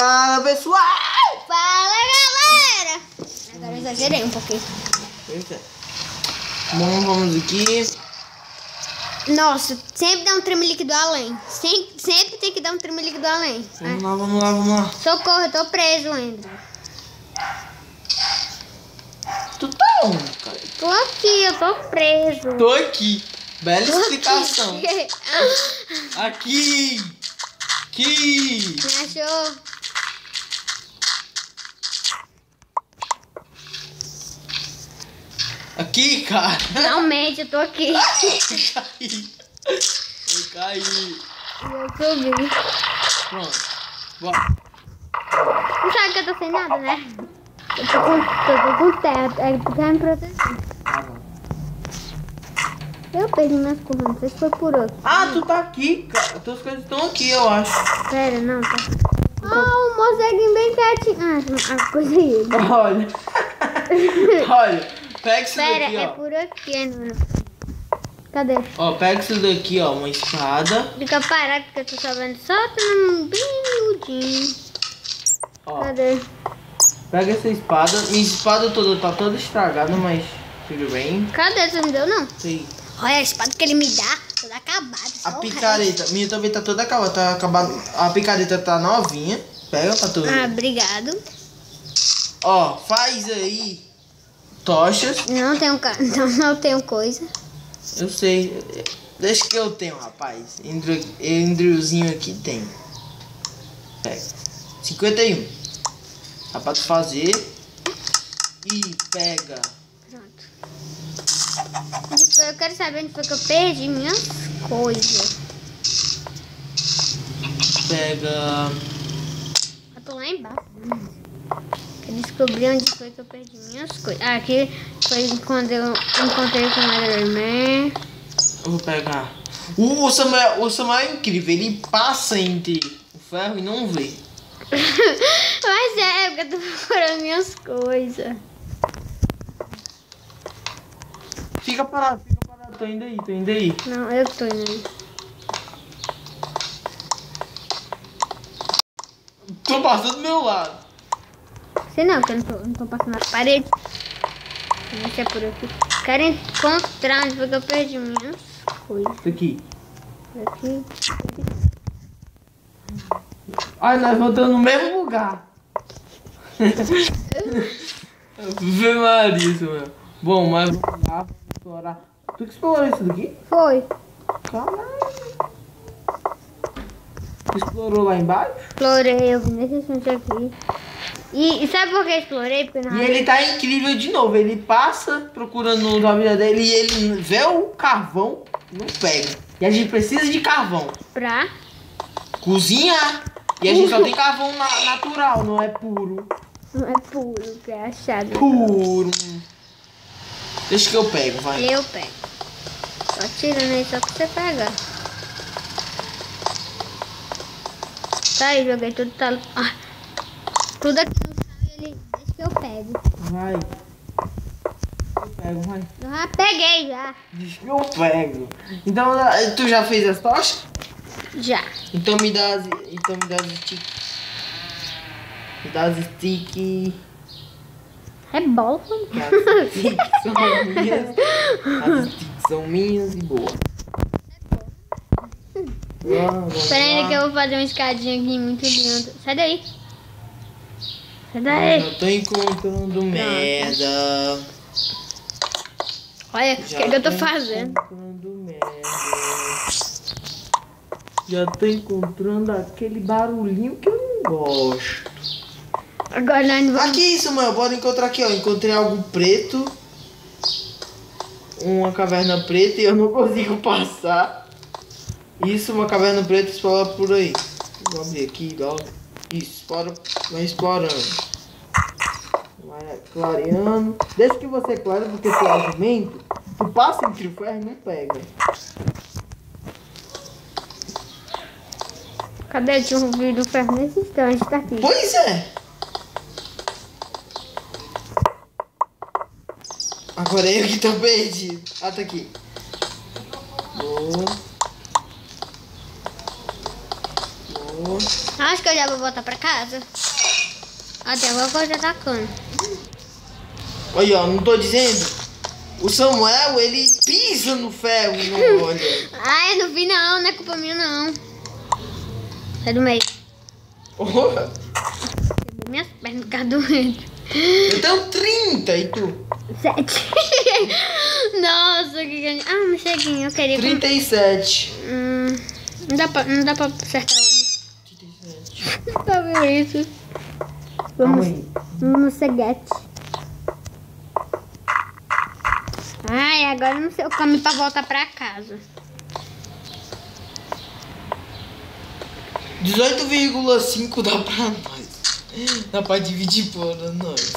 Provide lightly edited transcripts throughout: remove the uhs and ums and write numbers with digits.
Fala, pessoal! Fala, galera! Agora eu exagerei um pouquinho. Bom, vamos aqui. Nossa, sempre dá um tremelique do além. Sempre tem que dar um tremelique do além. Vamos lá. Socorro, eu tô preso, Andrew. Tu tá onde, cara? Tô aqui, eu tô preso. Tô aqui. Bela Tô explicação. Aqui. Aqui. Me achou? Aqui, cara. Realmente, eu tô aqui. Eu caí. Eu subi. Pronto. Bora. Não sabe que eu tô sem nada, né? Eu tô com teto. É porque vai me proteger. Tá bom. Eu perdi minhas coisas, não sei se foi por outro. Ah, tu tá aqui, cara. Tuas coisas estão aqui, eu acho. Pera, não, tá. Ah, um morceguinho bem quietinho. Ah, a coisa aí. Olha. Olha. Pega isso Pera, daqui, ó. é por aqui, mano. Cadê? Ó, pega isso daqui, ó. Uma espada. Fica parado porque eu tô sabendo só tá bem miudinho. Ó. Cadê? Pega essa espada. Minha espada toda tá toda estragada, mas tudo bem. Cadê? Você não deu, não? Sei. Olha a espada que ele me dá, toda acabada. A só o picareta. Minha também tá toda acabada. Tá acabada. A picareta tá novinha. Pega pra tu resto. Ah, ver. obrigado. Ó, faz aí tochas. Não tenho coisa. Eu sei. Deixa que eu tenho, rapaz. Andrewzinho aqui tem. Pega. 51. Dá pra tu fazer. E pega. Pronto. Eu quero saber onde foi que eu perdi minhas coisas. Pega. Eu tô lá embaixo. Eu descobri onde foi que eu perdi minhas coisas. Ah, aqui foi quando eu encontrei com o Enderman. Eu vou pegar. O Samuel é incrível. Ele passa entre o ferro e não vê. Mas é, porque eu tô procurando minhas coisas. Fica parado. Tô indo aí. Não, eu tô indo aí. Tô passando do meu lado. Sei não, que eu não tô passando na parede. Não sei se é por aqui. Quero encontrar onde foi que eu perdi minhas coisas. Isso aqui. Aqui. Ai, nós voltamos no mesmo lugar. Vê Maria, meu. Bom, mas vamos lá explorar. Tu que explorou isso daqui? Foi. Caralho. Tu explorou lá embaixo? Explorei, eu vim nesse assunto aqui. E sabe por que eu explorei? Porque E ele tá incrível de novo. Ele passa procurando na vida dele e ele vê o carvão, não pega. E a gente precisa de carvão. Pra Cozinhar. E a gente só tem carvão natural, não é puro. não é puro, que é achado. Puro. Deixa que eu pego, vai. Eu pego. Só tirando aí, só pra você pegar. Tá aí, joguei tudo. Tá... Ah, tudo aqui no chão e ele. Deixa que eu pego. Vai. Eu pego, vai. Eu já peguei já. Deixa que eu pego. Então, tu já fez as tochas? Já. Então me dá as stick. Me dá as stick. É bola. As sticks são minhas. As sticks são minhas e boa. Vamos Espera aí que eu vou fazer uma escadinha aqui muito linda. Sai daí. Sai daí. Já tô encontrando merda. Olha o que eu tô fazendo. Encontrando merda. Já tô encontrando aquele barulhinho que eu não gosto. Agora nós não vamos... Aqui isso, mano. Bora encontrar aqui, ó. Encontrei algo preto. Uma caverna preta e eu não consigo passar. Isso, uma caverna preta, explora por aí. Vou abrir aqui logo. Isso, explora, vai explorando. Vai clareando. Desde que você clare, porque tu alimento, tu passa entre o ferro e não pega. Cadê? Tinha um vídeo do ferro nesse instante, tá aqui. Pois é. Agora eu que tô perdido. Ah, tá aqui. Boa. Boa. Acho que eu já vou voltar pra casa. Até agora eu já atacando. Olha, ó, não tô dizendo. O Samuel, ele pisa no ferro e não olha. Ai, eu não vi não é culpa minha não. Sai do meio. Porra. Minhas pernas ficam doendo. Eu tenho 30 e tu? 7. Nossa, que grande. Ah, um cheguinho, eu queria... 37. Não dá pra acertar um. 37. Tá vendo isso? Calma aí. Vamos no ceguete. Ai, agora eu não sei o caminho pra voltar pra casa. 18,5 dá pra nós. Dá pra dividir por nós.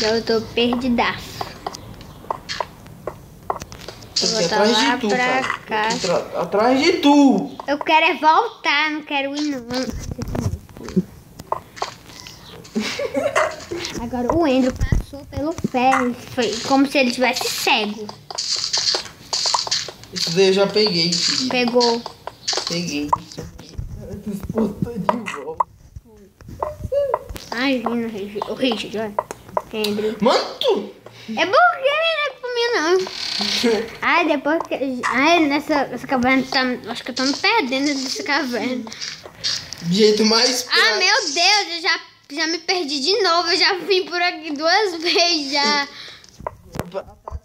Eu tô perdidaço. Tô Vou aqui voltar atrás lá de tu, pra cara. cá. Atrás de tu. Eu quero é voltar, não quero ir não. Agora o Andrew passou pelo ferro. Foi como se ele tivesse cego. Isso daí eu já peguei, querido. Pegou. Peguei. Isso aqui. Disputa de volta. Ai, lindo, o Richard, olha. Andrew. Mano, tu. É porque não é culpa minha não. Ai, depois que... Ai, nessa caverna, acho que eu tô me perdendo dessa caverna. De jeito mais Ah, meu Deus, eu já me perdi de novo. Eu já vim por aqui 2 vezes já. A tática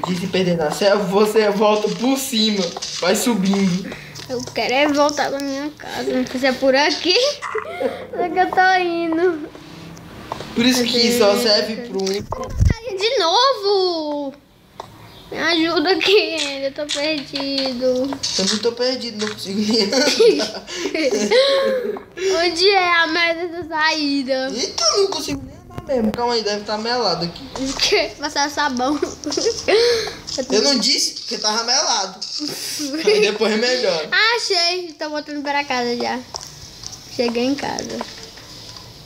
de se perder na selva, você volta por cima. Vai subindo. Eu quero é voltar pra minha casa. Não sei se é por aqui. Só que eu tô indo. Por isso que só serve pro um. Ai, de novo. Me ajuda aqui, eu tô perdido. Também tô perdido, não consigo nem andar. Onde é a merda da saída? Eita, não consigo nem andar mesmo. Calma aí, deve estar melado aqui. Passar sabão. Eu não disse porque tava melado. Aí depois melhor. Achei, tô voltando para casa já. Cheguei em casa.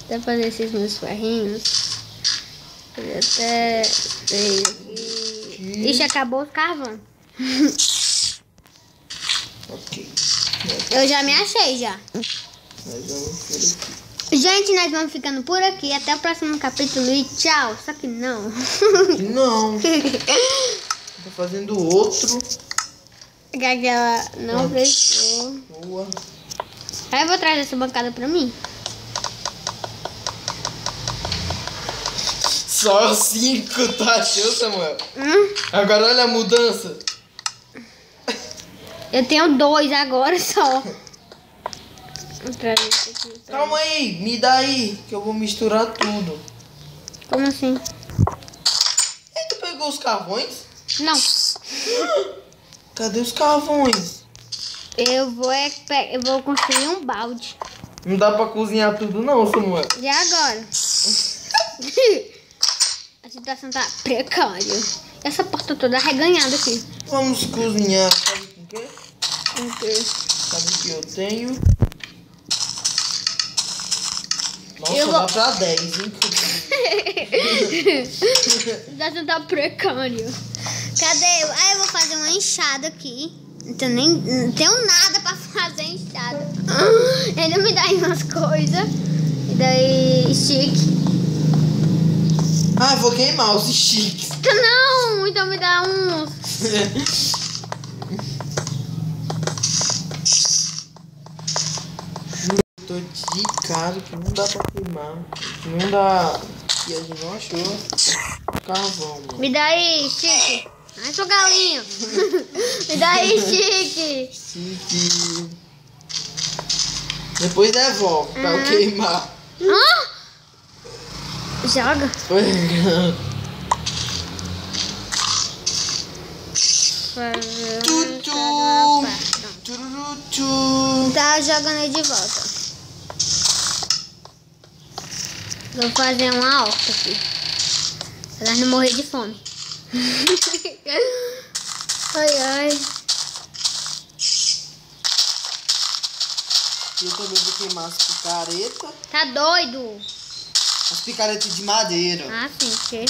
Até fazer esses meus ferrinhos. Fazer até... Ixi, acabou os carvão. Ok. Eu já me achei já. Nós vamos por aqui. Gente, nós vamos ficando por aqui. Até o próximo capítulo e tchau. Só que não. Não. Tô fazendo outro. Que aquela não prestou. Boa. Aí eu vou trazer essa bancada pra mim. Só 5, tá achando, Samuel? Agora olha a mudança. Eu tenho 2 agora só. Vou trazer isso aqui. Calma aí, me dá aí, que eu vou misturar tudo. Como assim? E tu pegou os carvões? Não. Cadê os carvões? Eu vou construir um balde. Não dá pra cozinhar tudo não, Samuel. E agora? A situação tá precária. Essa porta toda arreganhada aqui. Vamos cozinhar, sabe com o quê? O quê? Sabe o que eu tenho? Nossa, Eu dá vou- pra 10, hein? A situação tá precária. Cadê? Eu vou fazer uma enxada aqui. Então não tenho nada pra fazer enxada. Ele me dá aí umas coisas. E daí, chique. Ah, vou queimar os sticks. Não, então me dá uns. Tô de cara que não dá pra queimar. Não dá. E a gente não achou carvão, mano. Me dá aí, chique. Ai, sou galinha. Me dá aí, chique. Chique. Depois devolve pra eu queimar. Hã? Joga. Tutu. Tururutu. Tá jogando aí de volta. Vou fazer uma horta aqui. Pra nós não morrer de fome. Ai, ai. Eu também vou queimar as picaretas. Tá doido? As picaretas de madeira. Ah, sim, porque...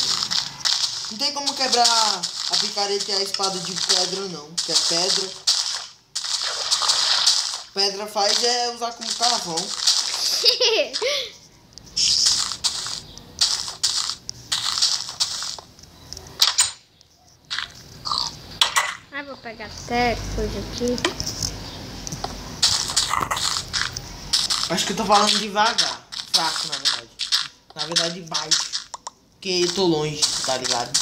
Não tem como quebrar a picareta e a espada de pedra, não. Que é pedra. Pedra faz é usar como carvão. Ah, vou pegar até coisa aqui. Acho que eu tô falando devagar. Fraco, na verdade. Na verdade, baixo. Porque tô longe, tá ligado?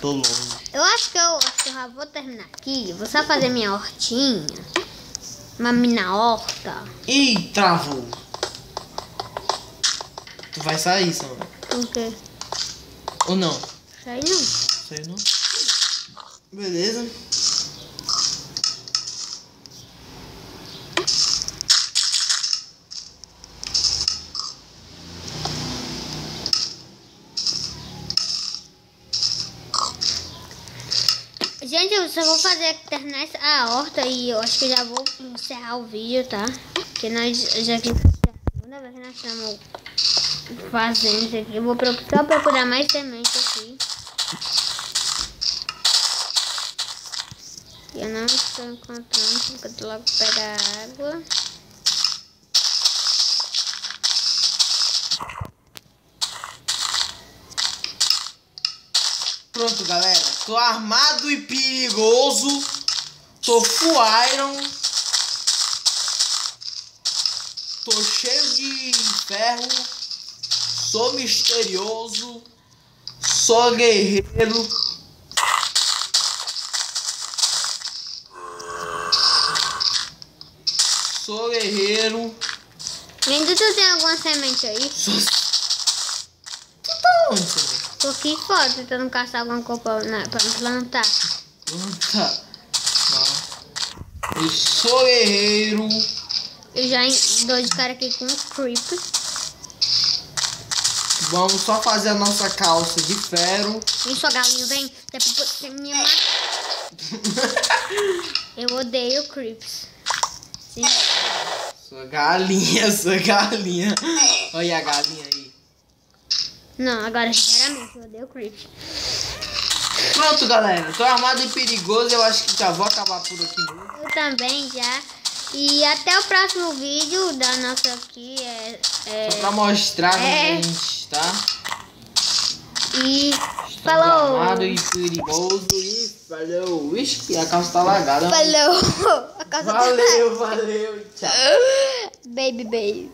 Tô longe. Eu acho que eu já vou terminar aqui. Vou só fazer minha hortinha. Uma mina horta. Ih, travou. Tu vai sair, Sandra? Por quê? Ou não? Sai não. Saiu não? Beleza. Gente, eu só vou terminar a horta e eu acho que já vou encerrar o vídeo, tá? Porque nós já aqui é a segunda vez que nós estamos fazendo isso aqui. Eu vou só procurar mais sementes aqui. Eu não estou encontrando, porque eu tô logo perto da água. Pronto, galera. Tô armado e perigoso. Tô full iron. Tô cheio de ferro. Sou misterioso. Sou guerreiro. Sou guerreiro. Menino, tu tem alguma semente aí? Tu tá onde, Sandra? Tô aqui fora tentando caçar alguma coisa pra plantar. Planta. Não. Eu sou guerreiro. Eu já dou de cara aqui com os creepers. Vamos só fazer a nossa calça de ferro. Vem só, galinho, vem. Depois você me mata. Eu odeio creeps. Sim. Sua galinha, sua galinha. Olha a galinha aí. Não, agora sinceramente eu odeio creeps. Pronto, galera. Tô armado e perigoso. Eu acho que já vou acabar por aqui mesmo. Eu também já. E até o próximo vídeo da nossa aqui. Só pra mostrar gente, tá? E Estamos falou. armado e perigoso. E falou. Ixi, a calça tá lagada. Falou. A casa Valeu, valeu. Tchau. Baby.